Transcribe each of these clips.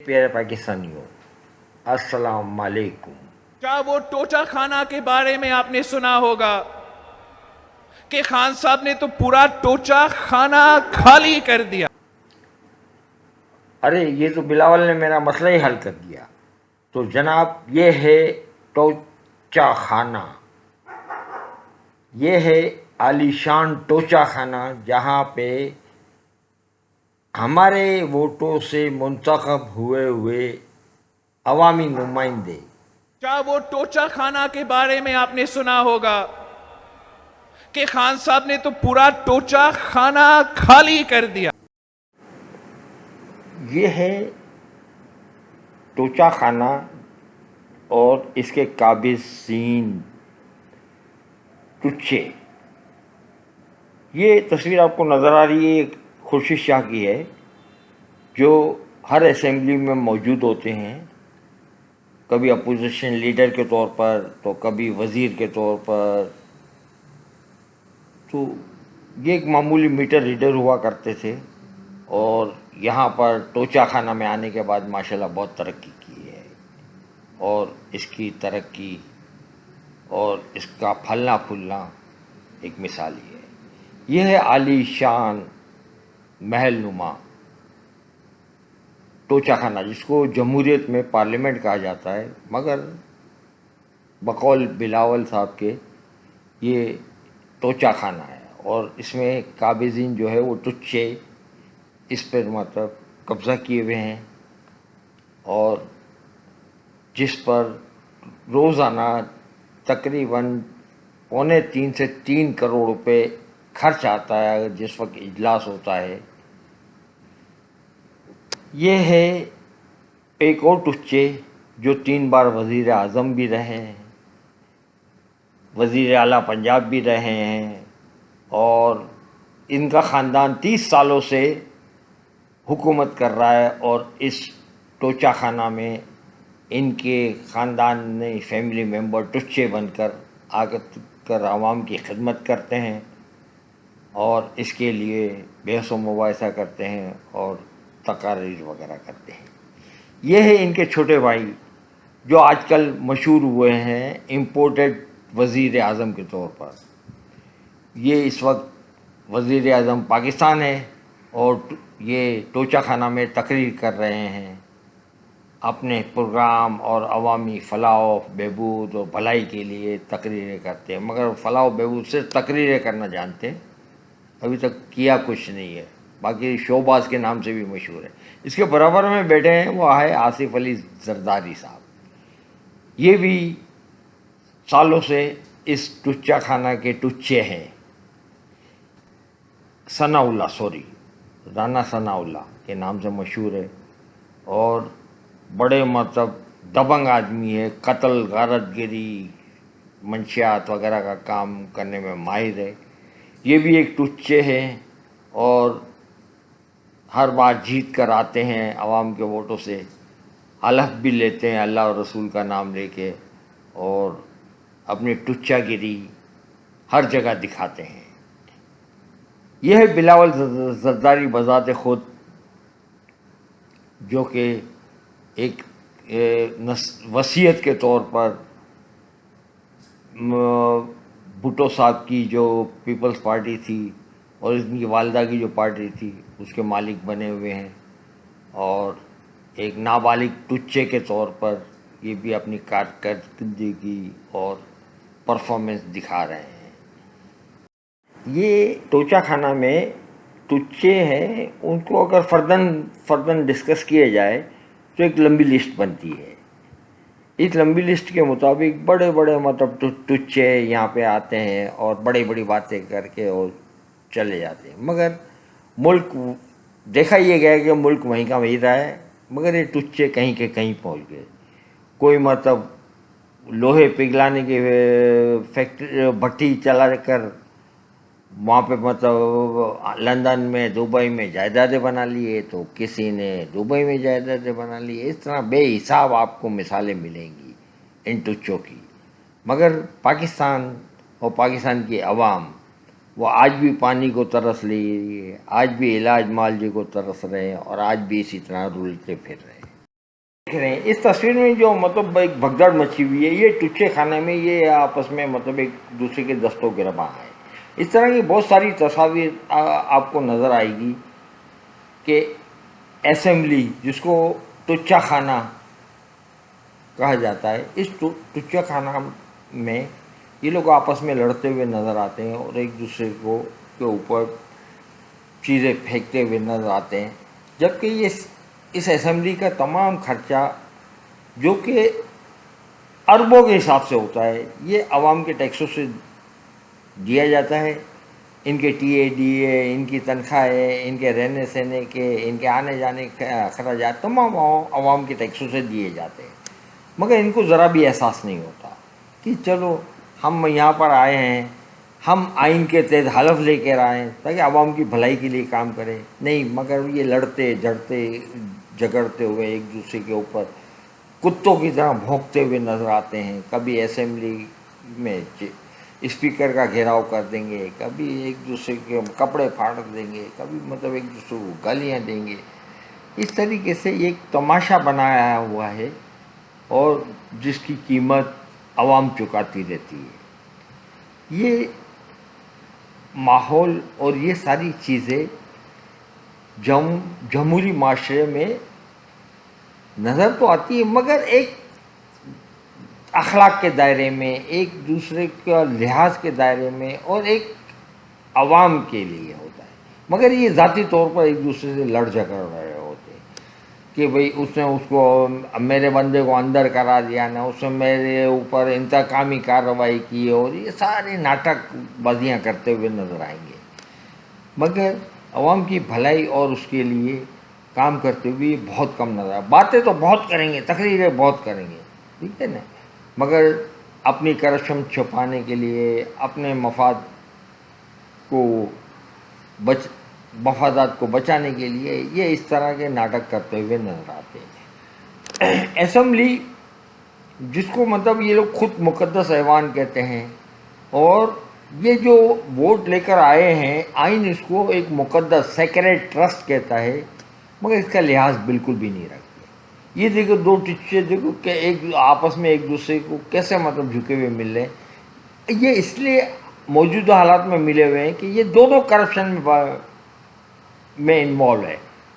پیارے پاکستانیوں، السلام علیکم۔ کیا وہ ٹوچا خانہ کے بارے میں آپ نے سنا ہوگا کہ خان صاحب نے تو پورا ٹوچا خانہ خالی کر دیا؟ ارے یہ تو بلاول نے میرا مسئلہ ہی حل کر دیا۔ تو جناب یہ ہے ٹوچا خانہ، یہ ہے عالی شان ٹوچا خانہ جہاں پہ ہمارے ووٹوں سے منتخب ہوئے عوامی نمائندے۔ کیا وہ ٹوچا خانہ کے بارے میں آپ نے سنا ہوگا کہ خان صاحب نے تو پورا ٹوچا خانہ خالی کر دیا؟ یہ ہے ٹوچا خانہ اور اس کے قابضین ٹچے۔ یہ تصویر آپ کو نظر آ رہی ہے خورشید شاہ کی ہے، جو ہر اسمبلی میں موجود ہوتے ہیں، کبھی اپوزیشن لیڈر کے طور پر تو کبھی وزیر کے طور پر۔ تو یہ ایک معمولی میٹر ریڈر ہوا کرتے تھے، اور یہاں پر ٹوچا خانہ میں آنے کے بعد ماشاءاللہ بہت ترقی کی ہے، اور اس کی ترقی اور اس کا پھلنا پھولنا ایک مثال ہی ہے۔ یہ ہے عالی شان محل نما ٹوچا خانہ، جس کو جمہوریت میں پارلیمنٹ کہا جاتا ہے، مگر بقول بلاول صاحب کے یہ ٹوچا خانہ ہے، اور اس میں قابضین جو ہے وہ ٹچے اس پر مطلب قبضہ کیے ہوئے ہیں، اور جس پر روزانہ تقریباً 2.25 سے 3 کروڑ روپے خرچ آتا ہے اگر جس وقت اجلاس ہوتا ہے۔ یہ ہے ایک اور ٹچے جو 3 بار وزیر اعظم بھی رہے ہیں، وزیر اعلیٰ پنجاب بھی رہے ہیں، اور ان کا خاندان 30 سالوں سے حکومت کر رہا ہے، اور اس ٹوچا خانہ میں ان کے خاندان نے فیملی ممبر ٹچے بن کر آ کر عوام کی خدمت کرتے ہیں، اور اس کے لیے بحث و مباحثہ کرتے ہیں اور تقاریر وغیرہ کرتے ہیں۔ یہ ہے ان کے چھوٹے بھائی جو آج کل مشہور ہوئے ہیں امپورٹڈ وزیر اعظم کے طور پر۔ یہ اس وقت وزیر اعظم پاکستان ہے، اور یہ ٹوچا خانہ میں تقریر کر رہے ہیں، اپنے پروگرام اور عوامی فلاح و بہبود اور بھلائی کے لیے تقریریں کرتے ہیں، مگر فلاح و بہبود صرف تقریریں کرنا جانتے ہیں، ابھی تک کیا کچھ نہیں ہے۔ باقی شوباز کے نام سے بھی مشہور ہے۔ اس کے برابر میں بیٹھے ہیں وہ ہے آصف علی زرداری صاحب، یہ بھی سالوں سے اس ٹچا خانہ کے ٹچے ہیں۔ رانا ثناء اللہ کے نام سے مشہور ہے، اور بڑے مطلب دبنگ آدمی ہے، قتل، غارت گری، منشیات وغیرہ کا کام کرنے میں ماہر ہے۔ یہ بھی ایک ٹچے ہیں، اور ہر بار جیت کر آتے ہیں عوام کے ووٹوں سے، حلف بھی لیتے ہیں اللہ اور رسول کا نام لے کے، اور اپنی ٹچا گری ہر جگہ دکھاتے ہیں۔ یہ ہے بلاول زرداری بذات خود، جو کہ ایک وصیت کے طور پر بھٹو صاحب کی جو پیپلز پارٹی تھی اور ان کی والدہ کی جو پارٹی تھی اس کے مالک بنے ہوئے ہیں، اور ایک نابالغ ٹچے کے طور پر یہ بھی اپنی کارکردگی اور پرفارمنس دکھا رہے ہیں۔ یہ ٹوچا خانہ میں ٹچے ہیں، ان کو اگر فرداً ڈسکس کیا جائے تو ایک لمبی لسٹ بنتی ہے۔ اس لمبی لسٹ کے مطابق بڑے بڑے مطلب ٹچے یہاں پہ آتے ہیں اور بڑی بڑی باتیں کر کے اور چلے جاتے ہیں، مگر ملک دیکھا یہ گیا کہ ملک وہیں کا وہیں رہا ہے، مگر یہ ٹچے کہیں کے کہیں پہنچ گئے۔ کوئی مطلب لوہے پگھلانے کی فیکٹری بھٹی چلا کر وہاں پہ مطلب لندن میں، دبئی میں جائیدادیں بنا لیے، تو کسی نے دبئی میں جائیدادیں بنا لی۔ اس طرح بے حساب آپ کو مثالیں ملیں گی ان ٹچوں کی، مگر پاکستان اور پاکستان کی عوام وہ آج بھی پانی کو ترس رہی ہے، آج بھی علاج معالجے کو ترس رہے ہیں، اور آج بھی اسی طرح رولتے پھر رہے ہیں۔ دیکھ رہے ہیں اس تصویر میں جو مطلب ایک بھگدڑ مچی ہوئی ہے، یہ ٹچے خانے میں یہ آپس میں مطلب ایک دوسرے کے دستوں گرباں ہے. اس طرح کی بہت ساری تصاویر آپ کو نظر آئے گی کہ اسمبلی جس کو ٹچا خانہ کہا جاتا ہے، اس ٹچا خانہ میں یہ لوگ آپس میں لڑتے ہوئے نظر آتے ہیں اور ایک دوسرے کو کے اوپر چیزیں پھینکتے ہوئے نظر آتے ہیں، جبکہ یہ اس اسمبلی کا تمام خرچہ جو کہ اربوں کے حساب سے ہوتا ہے، یہ عوام کے ٹیکسوں سے دیا جاتا ہے. ان کے ٹی اے ڈی اے، ان کی تنخواہیں، ان کے رہنے سہنے کے، ان کے آنے جانے کے اخراجات تمام عوام کے ٹیکسوں سے دیے جاتے ہیں. مگر ان کو ذرا بھی احساس نہیں ہوتا کہ چلو ہم یہاں پر آئے ہیں، ہم آئین کے تحت حلف لے کر آئے ہیں تاکہ عوام کی بھلائی کے لیے کام کریں. نہیں، مگر یہ لڑتے جھڑتے جھگڑتے ہوئے ایک دوسرے کے اوپر کتوں کی طرح بھونکتے ہوئے نظر آتے ہیں. کبھی اسمبلی میں اسپیکر کا گھیراؤ کر دیں گے، کبھی ایک دوسرے کے کپڑے پھاڑ دیں گے، کبھی مطلب ایک دوسرے کو گالیاں دیں گے. اس طریقے سے یہ ایک تماشا بنایا ہوا ہے اور جس کی قیمت عوام چکاتی رہتی ہے. یہ ماحول اور یہ ساری چیزیں جمہوری معاشرے میں نظر تو آتی ہے، مگر ایک اخلاق کے دائرے میں، ایک دوسرے کا لحاظ کے دائرے میں اور ایک عوام کے لیے ہوتا ہے. مگر یہ ذاتی طور پر ایک دوسرے سے لڑ جھگڑ رہے ہوتے ہیں کہ بھئی اس نے اس کو میرے بندے کو اندر کرا دیا، نہ اس نے میرے اوپر انتقامی کارروائی کی، اور یہ سارے ناٹک بازیاں کرتے ہوئے نظر آئیں گے. مگر عوام کی بھلائی اور اس کے لیے کام کرتے ہوئے بہت کم نظر آئے. باتیں تو بہت کریں گے، تقریریں بہت کریں گے، ٹھیک ہے نا، مگر اپنی کرپشن چھپانے کے لیے، اپنے مفادات کو بچانے کے لیے یہ اس طرح کے ناٹک کرتے ہوئے نظر آتے ہیں. اسمبلی جس کو مطلب یہ لوگ خود مقدس ایوان کہتے ہیں، اور یہ جو ووٹ لے کر آئے ہیں، آئین اس کو ایک مقدس سیکریٹ ٹرسٹ کہتا ہے، مگر اس کا لحاظ بالکل بھی نہیں رکھتے. یہ دیکھو دو ٹچے دیکھو کہ ایک آپس میں ایک دوسرے کو کیسے مطلب جھکے ہوئے مل رہے ہیں. یہ اس لیے موجودہ حالات میں ملے ہوئے ہیں کہ یہ دونوں کرپشن میں انوالو ہے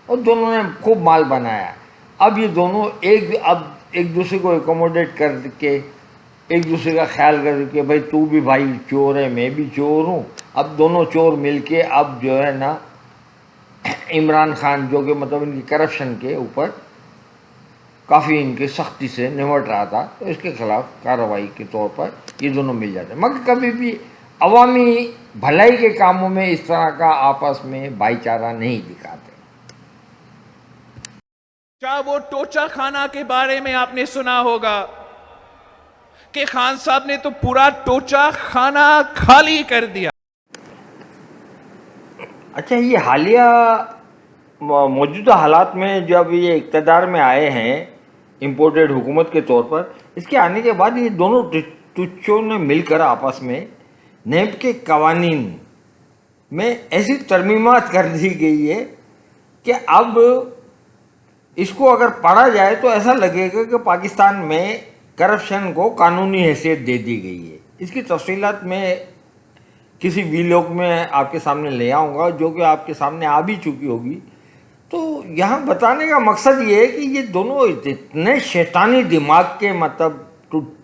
اور دونوں نے خوب مال بنایا. اب یہ دونوں ایک دوسرے کو ایکوموڈیٹ کر کے ایک دوسرے کا خیال کر کے بھائی تو بھی بھائی چور ہے، میں بھی چور ہوں، اب دونوں چور مل کے اب جو ہے نا عمران خان جو کہ مطلب ان کی کرپشن کے اوپر کافی ان کے سختی سے نمٹ رہا تھا، تو اس کے خلاف کارروائی کے طور پر یہ دونوں مل جاتے ہیں. مگر کبھی بھی عوامی بھلائی کے کاموں میں اس طرح کا آپس میں بھائی چارہ نہیں دکھاتے. کیا وہ ٹوچا خانہ کے بارے میں آپ نے سنا ہوگا کہ خان صاحب نے تو پورا ٹوچا خانہ خالی کر دیا. اچھا، یہ حالیہ موجودہ حالات میں جب یہ اقتدار میں آئے ہیں امپورٹڈ حکومت کے طور پر، اس کے آنے کے بعد یہ دونوں ٹچوں نے مل کر آپس میں نیب کے قوانین میں ایسی ترمیمات کر دی گئی ہے کہ اب اس کو اگر پڑھا جائے تو ایسا لگے گا کہ پاکستان میں کرپشن کو قانونی حیثیت دے دی گئی ہے. اس کی تفصیلات میں کسی ویلاگ میں آپ کے سامنے لے آؤں گا جو کہ آپ کے سامنے آ بھی چکی ہوگی. تو یہاں بتانے کا مقصد یہ ہے کہ یہ دونوں اتنے شیطانی دماغ کے مطلب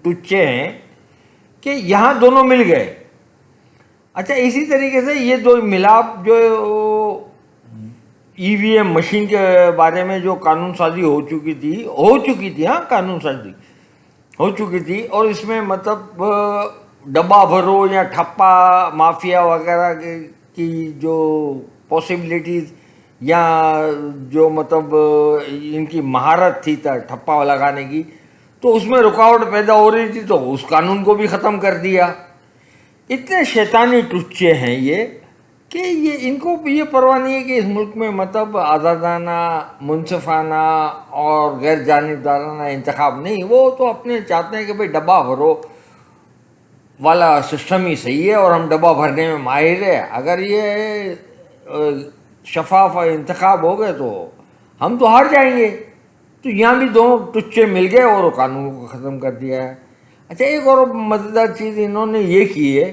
ٹچے ہیں کہ یہاں دونوں مل گئے. اچھا، اسی طریقے سے یہ دو ملاپ جو ای وی ایم مشین کے بارے میں جو قانون سازی ہو چکی تھی ہاں، قانون سازی ہو چکی تھی، اور اس میں مطلب ڈبہ بھرو یا ٹھپا مافیا وغیرہ کی جو پاسبلٹیز یا جو مطلب ان کی مہارت تھی ٹھپا لگانے کی، تو اس میں رکاوٹ پیدا ہو رہی تھی، تو اس قانون کو بھی ختم کر دیا. اتنے شیطانی ٹچے ہیں یہ کہ ان کو یہ پرواہ نہیں ہے کہ اس ملک میں مطلب آزادانہ، منصفانہ اور غیر جانبدارانہ انتخاب نہیں. وہ تو اپنے چاہتے ہیں کہ بھئی ڈبہ بھرو والا سسٹم ہی صحیح ہے اور ہم ڈبہ بھرنے میں ماہر ہے. اگر یہ شفاف انتخاب ہو گئے تو ہم تو ہار جائیں گے. تو یہاں بھی دونوں ٹچے مل گئے اور قانون کو ختم کر دیا ہے۔ اچھا ایک اور مزیدار چیز انہوں نے یہ کی ہے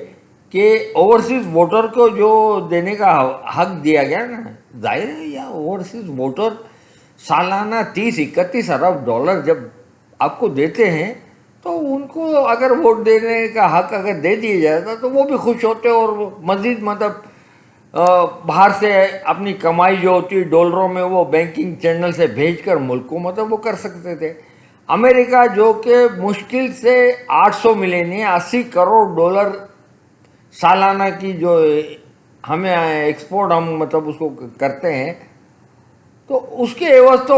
کہ اوورسیز ووٹر کو جو دینے کا حق دیا گیا نا، ظاہر ہے یا اوورسیز ووٹر سالانہ 30-31 ارب ڈالر جب آپ کو دیتے ہیں تو ان کو اگر ووٹ دینے کا حق اگر دے دیا جاتا تو وہ بھی خوش ہوتے اور مزید مطلب باہر سے اپنی کمائی جو ہوتی ہے ڈالروں میں وہ بینکنگ چینل سے بھیج کر ملک کو مطلب وہ کر سکتے تھے۔ امریکہ جو کہ مشکل سے 800 ملین 80 کروڑ ڈالر سالانہ کی جو ہمیں ایکسپورٹ ہم مطلب اس کو کرتے ہیں، تو اس کے عوض تو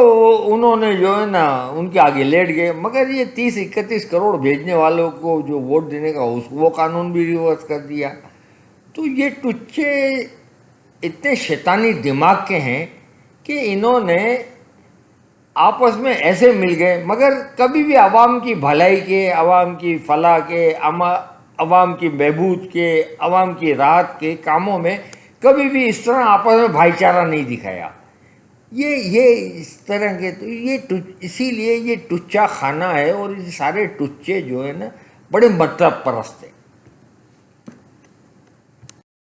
انہوں نے جو ہے نا ان کے آگے لیٹ گئے، مگر یہ 30-31 کروڑ بھیجنے والوں کو جو ووٹ دینے کا وہ قانون بھی ریورس کر دیا۔ تو یہ ٹچے اتنے شیطانی دماغ کے ہیں کہ انہوں نے آپس میں ایسے مل گئے، مگر کبھی بھی عوام کی بھلائی کے، عوام کی فلاح کے، عوام کی بہبود کے، عوام کی راحت کے کاموں میں کبھی بھی اس طرح آپس میں بھائی چارہ نہیں دکھایا۔ یہ اس طرح کے تو اسی لیے یہ ٹچا خانہ ہے، اور یہ سارے ٹچے جو ہے نا بڑے مطلب پرست ہیں۔